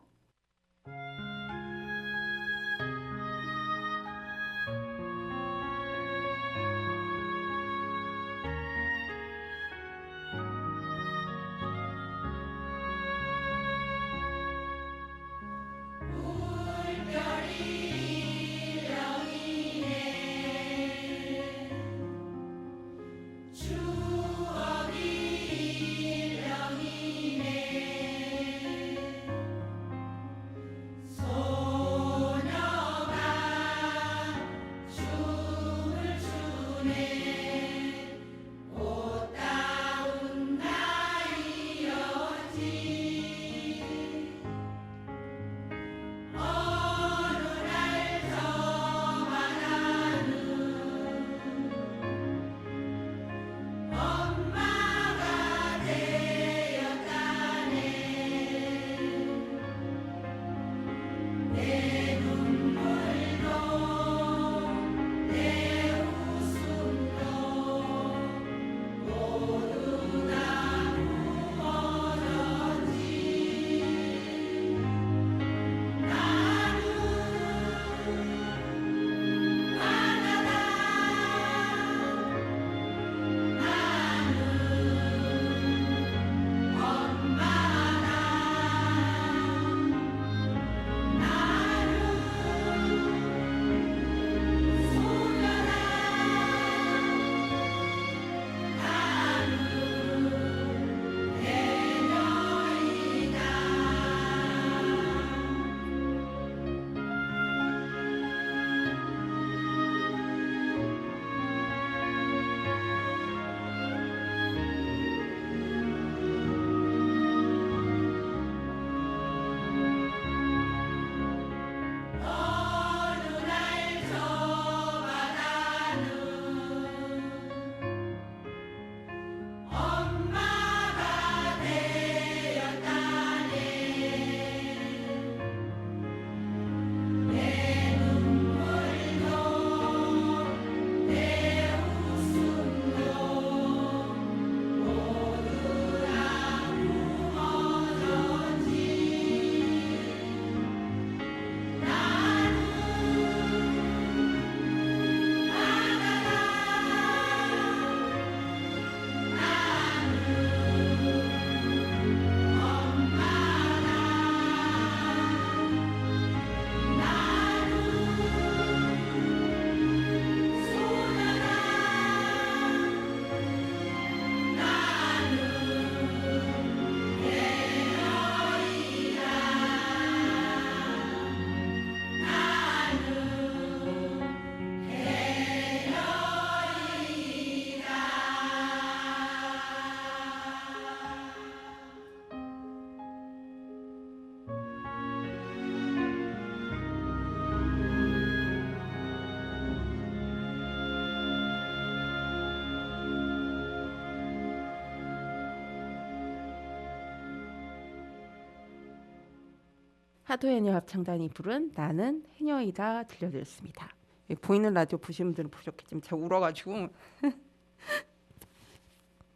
추억이 하도해녀 합창단이 부른 나는 해녀이다 들려드렸습니다. 보이는 라디오 보시는 분들은 보셨겠지만 제가 울어가지고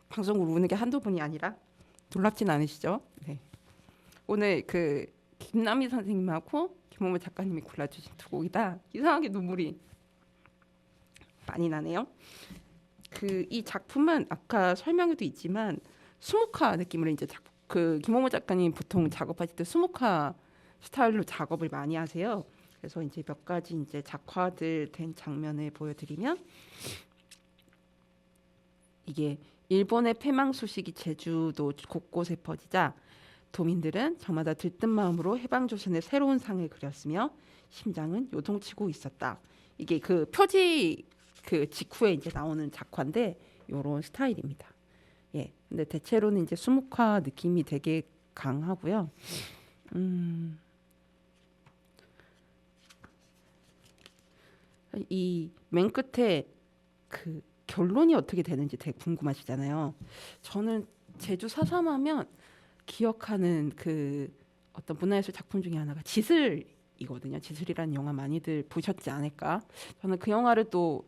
방송으로 우는 게 한두 번이 아니라 놀랍진 않으시죠? 네. 오늘 그 김남희 선생님하고 김홍무 작가님이 골라주신 두 곡이다. 이상하게 눈물이 많이 나네요. 그 이 작품은 아까 설명에도 있지만 수묵화 느낌으로 이제 그 김홍무 작가님 보통 작업하실 때 수묵화 스타일로 작업을 많이 하세요. 그래서 이제 몇 가지 이제 작화들 된 장면을 보여드리면 이게 일본의 패망 소식이 제주도 곳곳에 퍼지자 도민들은 저마다 들뜬 마음으로 해방조선의 새로운 상을 그렸으며 심장은 요동치고 있었다. 이게 그 표지 그 직후에 이제 나오는 작화인데 이런 스타일입니다. 예, 근데 대체로는 이제 수묵화 느낌이 되게 강하고요. 이 맨 끝에 그 결론이 어떻게 되는지 되게 궁금하시잖아요. 저는 제주 4.3하면 기억하는 그 어떤 문화예술 작품 중에 하나가 지슬이거든요. 지슬이라는 영화 많이들 보셨지 않을까? 저는 그 영화를 또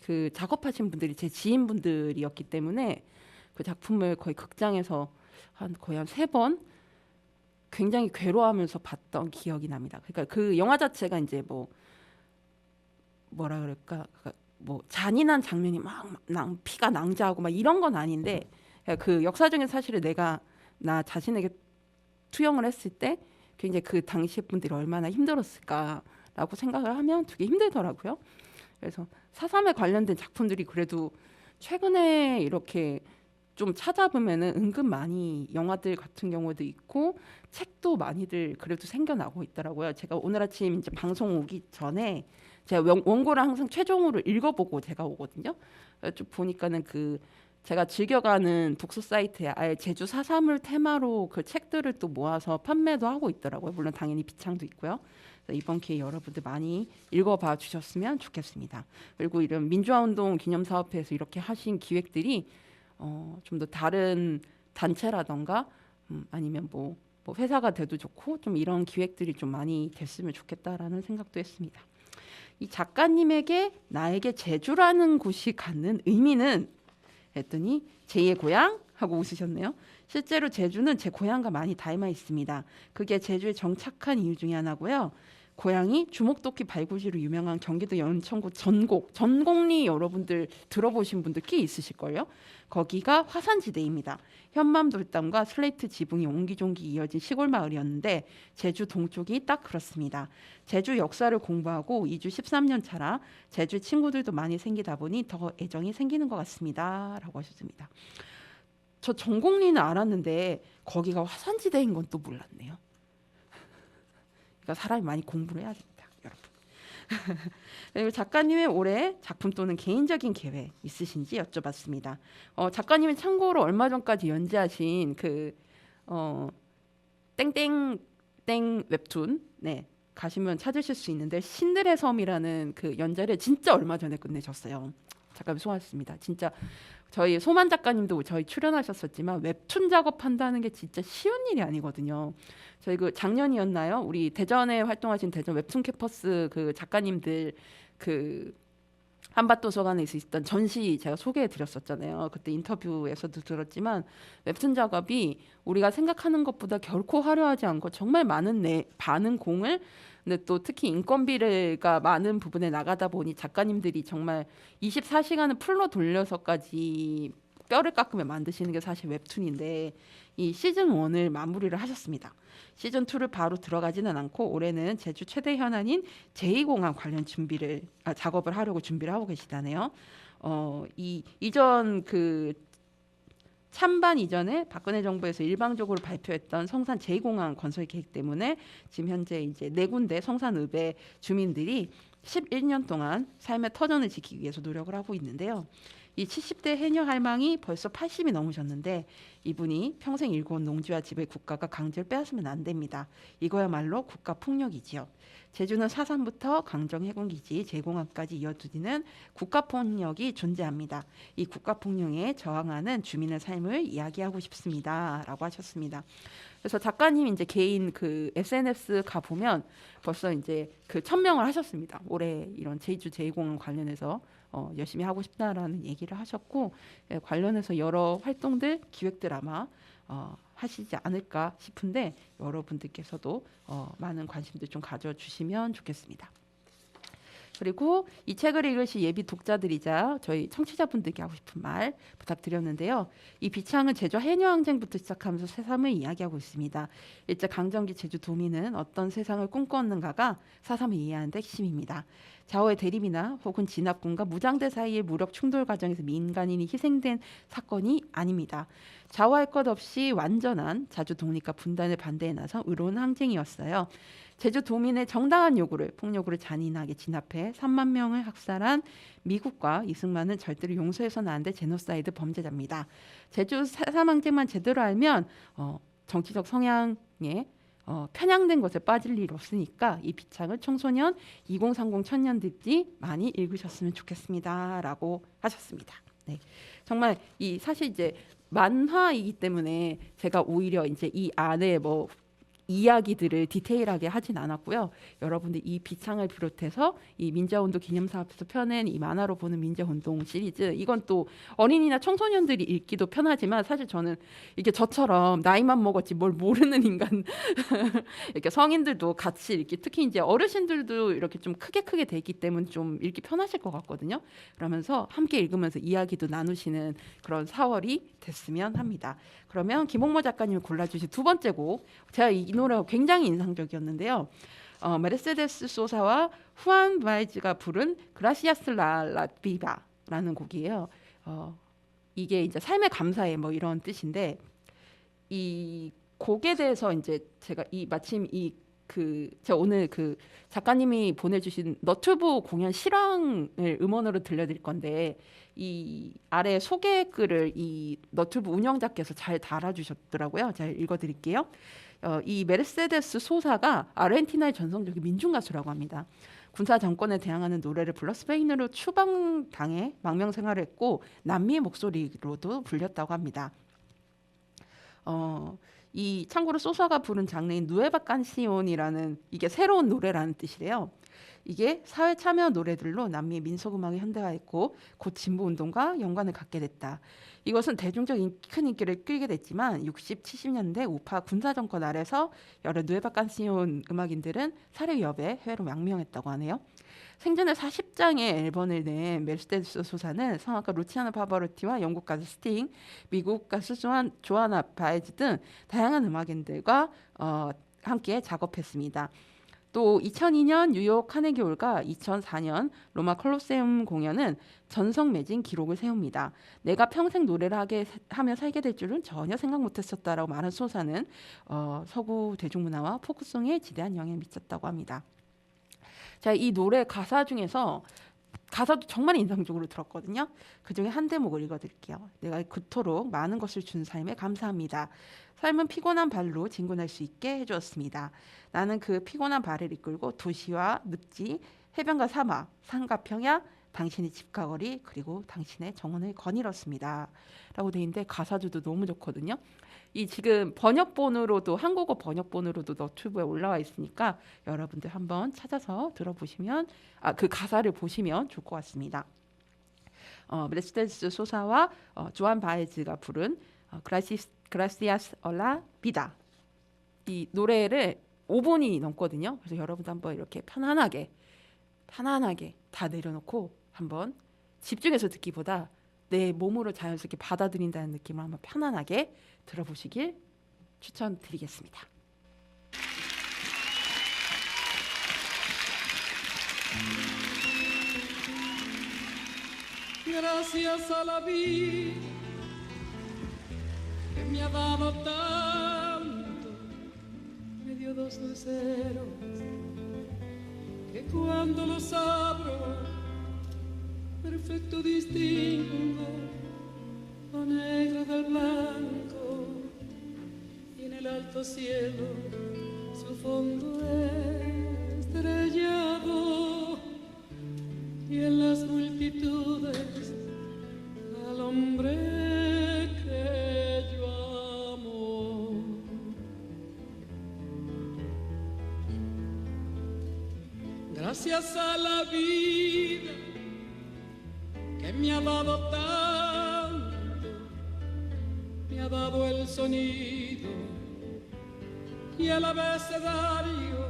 그 작업하신 분들이 제 지인분들이었기 때문에 그 작품을 거의 극장에서 거의 한 3번 굉장히 괴로워하면서 봤던 기억이 납니다. 그러니까 그 영화 자체가 이제 뭐라 그럴까? 뭐 잔인한 장면이 막 피가 낭자하고 막 이런 건 아닌데 그 역사적인 사실을 나 자신에게 투영을 했을 때 굉장히 그 당시 분들이 얼마나 힘들었을까라고 생각을 하면 되게 힘들더라고요. 그래서 4.3에 관련된 작품들이 그래도 최근에 이렇게 좀 찾아보면은 은근 많이 영화들 같은 경우도 있고 책도 많이들 그래도 생겨나고 있더라고요. 제가 오늘 아침 이제 방송 오기 전에 제가 원고를 항상 최종으로 읽어보고 제가 오거든요. 쭉 보니까는 그 제가 즐겨가는 독서 사이트에 아예 제주 4.3을 테마로 그 책들을 또 모아서 판매도 하고 있더라고요. 물론 당연히 비창도 있고요. 이번 기회에 여러분들 많이 읽어봐 주셨으면 좋겠습니다. 그리고 이런 민주화운동 기념사업회에서 이렇게 하신 기획들이 좀 더 다른 단체라던가 아니면 뭐 회사가 돼도 좋고 좀 이런 기획들이 좀 많이 됐으면 좋겠다라는 생각도 했습니다. 이 작가님에게 나에게 제주라는 곳이 갖는 의미는 했더니 제2의 고향 하고 웃으셨네요. 실제로 제주는 제 고향과 많이 닮아 있습니다. 그게 제주에 정착한 이유 중에 하나고요. 고향이 주목도끼 발굴지로 유명한 경기도 연천구 전곡리 여러분들 들어보신 분들 꽤 있으실걸요. 거기가 화산지대입니다. 현맘 돌담과 슬레이트 지붕이 옹기종기 이어진 시골 마을이었는데 제주 동쪽이 딱 그렇습니다. 제주 역사를 공부하고 이주 13년 차라 제주 친구들도 많이 생기다 보니 더 애정이 생기는 것 같습니다. 라고 하셨습니다. 저 전곡리는 알았는데 거기가 화산지대인 건 또 몰랐네요. 그러니까 사람이 많이 공부를 해야 됩니다, 여러분. 그리고 작가님의 올해 작품 또는 개인적인 계획 있으신지 여쭤봤습니다. 작가님은 참고로 얼마 전까지 연재하신 그 땡땡땡 웹툰 가시면 찾으실 수 있는데 신들의 섬이라는 그 연재를 진짜 얼마 전에 끝내셨어요. 작가님 수고하셨습니다. 진짜 저희 소만 작가님도 저희 출연하셨었지만 웹툰 작업한다는 게 진짜 쉬운 일이 아니거든요. 저희 그 작년이었나요? 우리 대전에 활동하신 대전 웹툰 캠퍼스 그 작가님들 그 한밭도서관에 있었던 전시 제가 소개해 드렸었잖아요. 그때 인터뷰에서도 들었지만 웹툰 작업이 우리가 생각하는 것보다 결코 화려하지 않고 정말 많은 공을 근데 또 특히 인건비가 많은 부분에 나가다 보니 작가님들이 정말 24시간을 풀로 돌려서까지 뼈를 깎으며 만드시는 게 사실 웹툰인데 이 시즌 1을 마무리를 하셨습니다. 시즌 2를 바로 들어가지는 않고 올해는 제주 최대 현안인 제2공항 관련 작업을 하려고 준비를 하고 계시다네요. 이전 그 찬반 이전에 박근혜 정부에서 일방적으로 발표했던 성산 제2공항 건설 계획 때문에 지금 현재 이제 4군데 성산읍의 주민들이 11년 동안 삶의 터전을 지키기 위해서 노력을 하고 있는데요. 이 70대 해녀 할망이 벌써 80이 넘으셨는데 이분이 평생 일궈온 농지와 집을 국가가 강제로 빼앗으면 안 됩니다. 이거야말로 국가 폭력이지요. 제주는 사산부터 강정해군기지 제공항까지 이어지는 국가 폭력이 존재합니다. 이 국가 폭력에 저항하는 주민의 삶을 이야기하고 싶습니다. 라고 하셨습니다. 그래서 작가님 이제 개인 그 SNS 가 보면 벌써 이제 그 1000명을 하셨습니다. 올해 이런 제주 제2공항 관련해서 열심히 하고 싶다라는 얘기를 하셨고, 예, 관련해서 여러 활동들 기획들 아마 하시지 않을까 싶은데 여러분들께서도 많은 관심들 좀 가져주시면 좋겠습니다. 그리고 이 책을 읽으실 예비 독자들이자 저희 청취자분들께 하고 싶은 말 부탁드렸는데요. 이 비창은 제주 해녀항쟁부터 시작하면서 새삼을 이야기하고 있습니다. 일제 강점기 제주 도민은 어떤 세상을 꿈꾸었는가가 사삼을 이해하는 데 핵심입니다. 좌우의 대립이나 혹은 진압군과 무장대 사이의 무력 충돌 과정에서 민간인이 희생된 사건이 아닙니다. 좌우할 것 없이 완전한 자주 독립과 분단을 반대해 나선 의로운 항쟁이었어요. 제주 도민의 정당한 요구를 폭력으로 잔인하게 진압해 3만 명을 학살한 미국과 이승만은 절대로 용서해서는 안 될 제노사이드 범죄자입니다. 제주 사삼항쟁만 제대로 알면 정치적 성향에 편향된 것에 빠질 일 없으니까 이 비창을 청소년 2030 청년들이 많이 읽으셨으면 좋겠습니다라고 하셨습니다. 네, 정말 이 사실 이제 만화이기 때문에 제가 오히려 이제 이 안에 뭐 이야기들을 디테일하게 하진 않았고요. 여러분들 이 비창을 비롯해서 이 민자운동 기념사업에서 펴낸 이 만화로 보는 민자운동 시리즈, 이건 또 어린이나 청소년들이 읽기도 편하지만 사실 저는 이게 저처럼 나이만 먹었지 뭘 모르는 인간 이렇게 성인들도 같이 읽기, 특히 이제 어르신들도 이렇게 좀 크게 돼 있기 때문에 좀 읽기 편하실 것 같거든요. 그러면서 함께 읽으면서 이야기도 나누시는 그런 4월이 됐으면 합니다. 그러면 김홍모 작가님이 골라주신 두 번째 곡, 제가 이 노래가 굉장히 인상적이었는데요. 메르세데스 소사와 후안 바이즈가 부른 그라시아스 라 비바라는 곡이에요. 이게 이제 삶에 감사해 뭐 이런 뜻인데, 이 곡에 대해서 이제 제가 마침 제가 오늘 그 작가님이 보내주신 너튜브 공연 실황을 음원으로 들려드릴 건데, 이 아래 소개 글을 이 너튜브 운영자께서 잘 달아주셨더라고요. 잘 읽어드릴게요. 이 메르세데스 소사가 아르헨티나의 전성적인 민중 가수라고 합니다. 군사 정권에 대항하는 노래를 불러 스페인으로 추방당해 망명 생활을 했고 남미의 목소리로도 불렸다고 합니다. 이 참고로 소사가 부른 장르인 누에바 깐시온이라는, 이게 새로운 노래라는 뜻이래요. 이게 사회 참여 노래들로 남미의 민속 음악이 현대화했고 곧 진보 운동과 연관을 갖게 됐다. 이것은 대중적 큰 인기를 끌게 됐지만 60, 70년대 우파 군사 정권 아래서 여러 누에바 깐시온 음악인들은 살해 위협에 해외로 망명했다고 하네요. 생전에 40장의 앨범을 낸 메르세데스 소사는 성악가 루치아노 파바로티와 영국 가수 스팅, 미국 가수 조아나 바에즈 등 다양한 음악인들과 함께 작업했습니다. 또 2002년 뉴욕 카네기 홀과 2004년 로마 콜로세움 공연은 전성 매진 기록을 세웁니다. 내가 평생 노래를 하며 살게 될 줄은 전혀 생각 못했었다라고 말한 소사는 서구 대중문화와 포크송에 지대한 영향을 미쳤다고 합니다. 자, 이 노래 가사 중에서 가사도 정말 인상적으로 들었거든요. 그중에 한 대목을 읽어드릴게요. 내가 그토록 많은 것을 준 삶에 감사합니다. 삶은 피곤한 발로 진군할 수 있게 해주었습니다. 나는 그 피곤한 발을 이끌고 도시와 늪지, 해변과 사막, 산과 평야, 당신의 집과 거리, 그리고 당신의 정원을 거닐었습니다. 라고 돼 있는데 가사도 너무 좋거든요. 이 지금 번역본으로도, 한국어 번역본으로도 너튜브에 올라와 있으니까 여러분들 한번 찾아서 들어보시면, 그 가사를 보시면 좋을 것 같습니다. 메르세데스 소사와 조안 바에즈가 부른 그라시아스 얼라 비다, 이 노래를 5분이 넘거든요. 그래서 여러분도 한번 이렇게 편안하게 다 내려놓고 한번 집중해서 듣기보다 내 몸으로 자연스럽게 받아들인다는 느낌을 한번 편안하게 들어보시길 추천드리겠습니다. Gracias a la vida que me ha dado tanto, me dio dos luceros que cuando los abro perfecto distingo lo negro del blanco y en el alto cielo su fondo estrellado y en las multitudes al hombre que yo amo. Gracias a la vida que me ha dado tanto, me ha dado el sonido y el abecedario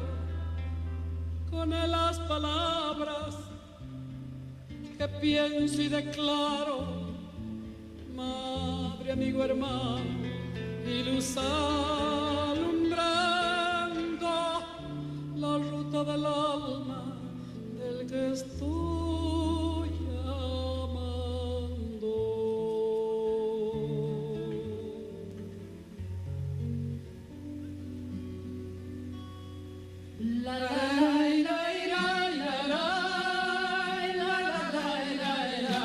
con él las palabras que pienso y declaro, madre, amigo, hermano y luz alumbrando la ruta del alma del que estoy amando. La la la la la la la la la la.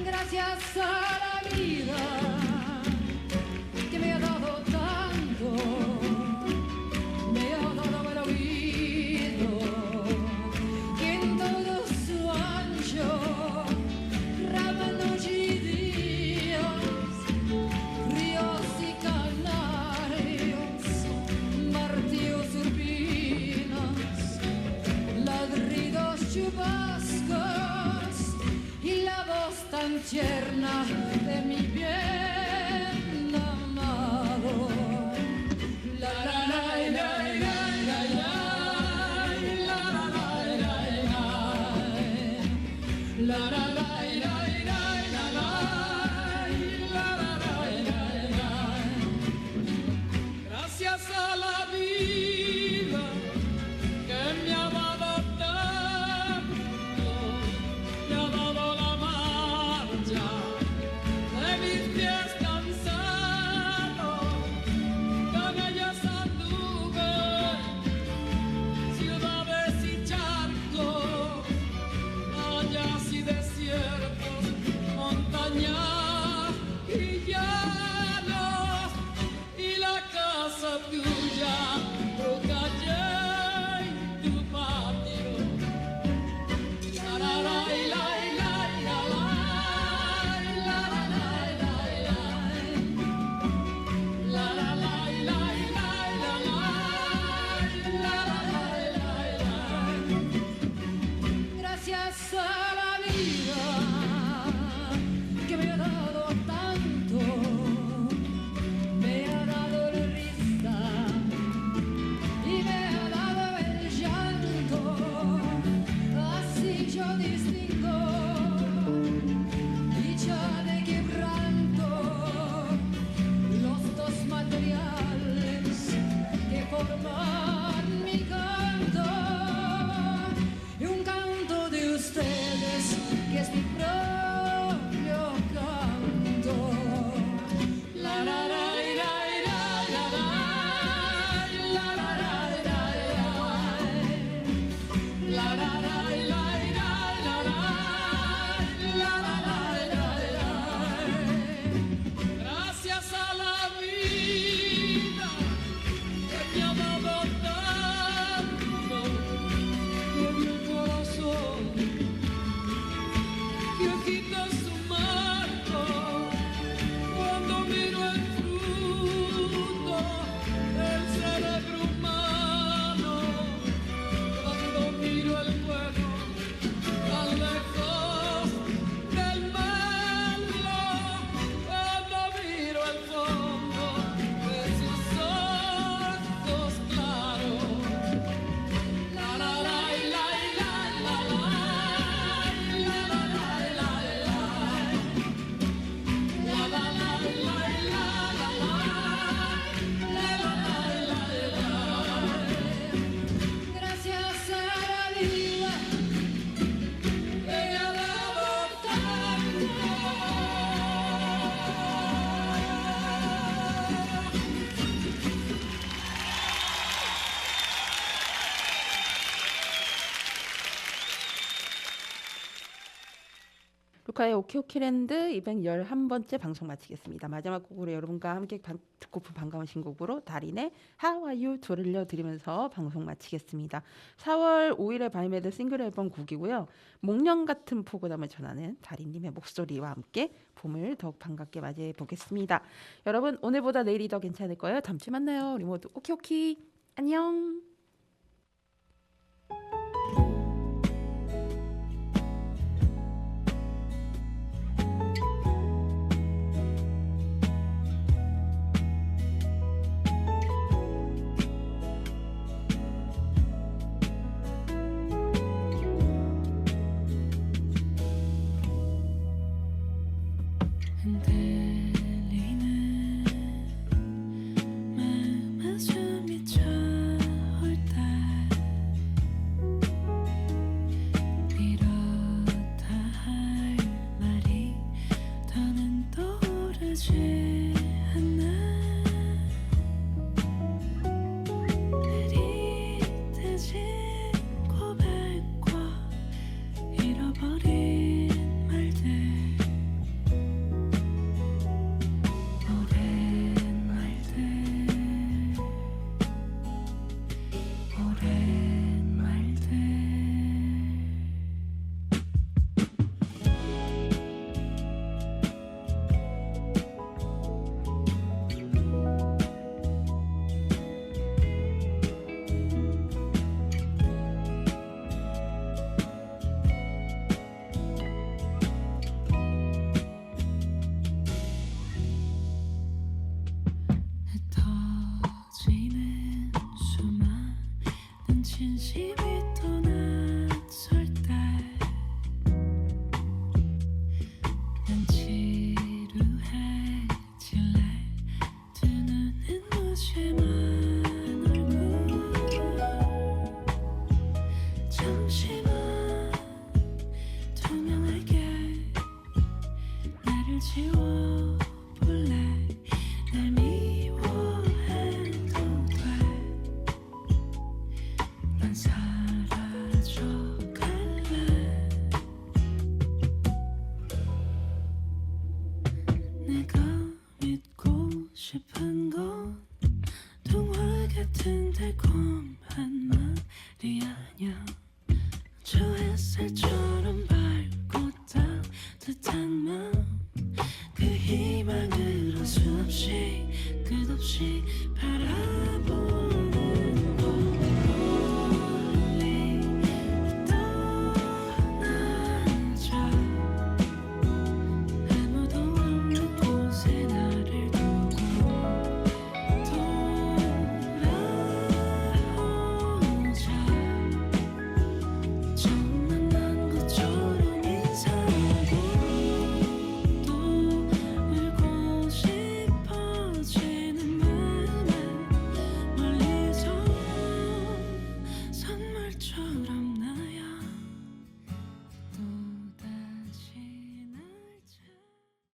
Gracias a la vida que me ha dado tanto, me ha dado el oído, que en todo su ancho, rama, noche y días, ríos y canarios, martillos, urbinas, ladridos, chubascos y la voz tan tierna de mi bien amado. La la la la la la la la la la la la. Gracias a la vida que me ha dado tanto, me ha dado la marcha de mis pies cansados, con ellas anduve ciudades y charcos, vallas y desiertos, montañas y llanos, y la casa tuya, tu calle y tu patio. La la la la la la la la la la la la. Gracias a la vida que me ha 루카의 오키오키랜드 211번째 방송 마치겠습니다. 마지막 곡으로 여러분과 함께 듣고픈 반가운 신곡으로 달인의 How Are You 들려드리면서 방송 마치겠습니다. 4월 5일에 발매된 싱글 앨범 곡이고요. 목련 같은 포근함을 전하는 달인님의 목소리와 함께 봄을 더욱 반갑게 맞이해 보겠습니다. 여러분 오늘보다 내일이 더 괜찮을 거예요. 다음 주에 만나요. 우리 모두 오키오키 안녕. 흔들리는 마음의 숨이 차올 때 이렇다 할 말이 더는 떠오르지 않나 흐릿해진 고백과 잃어버린 말들 오랜 말들 오랜 말들 흩어지는 수많은 진심이 또 낯설 때 난 지루해질래 두 눈은 무심한 얼굴 잠시만 투명하게 나를 지워볼래 날 미워해도 돼 난 사라져갈래 내가 믿고 싶은 건 동화 같은 달콤한 말이 아냐 저 햇살처럼 밝고 따뜻한 마음 그 희망으로 수없이 끝없이 바라봐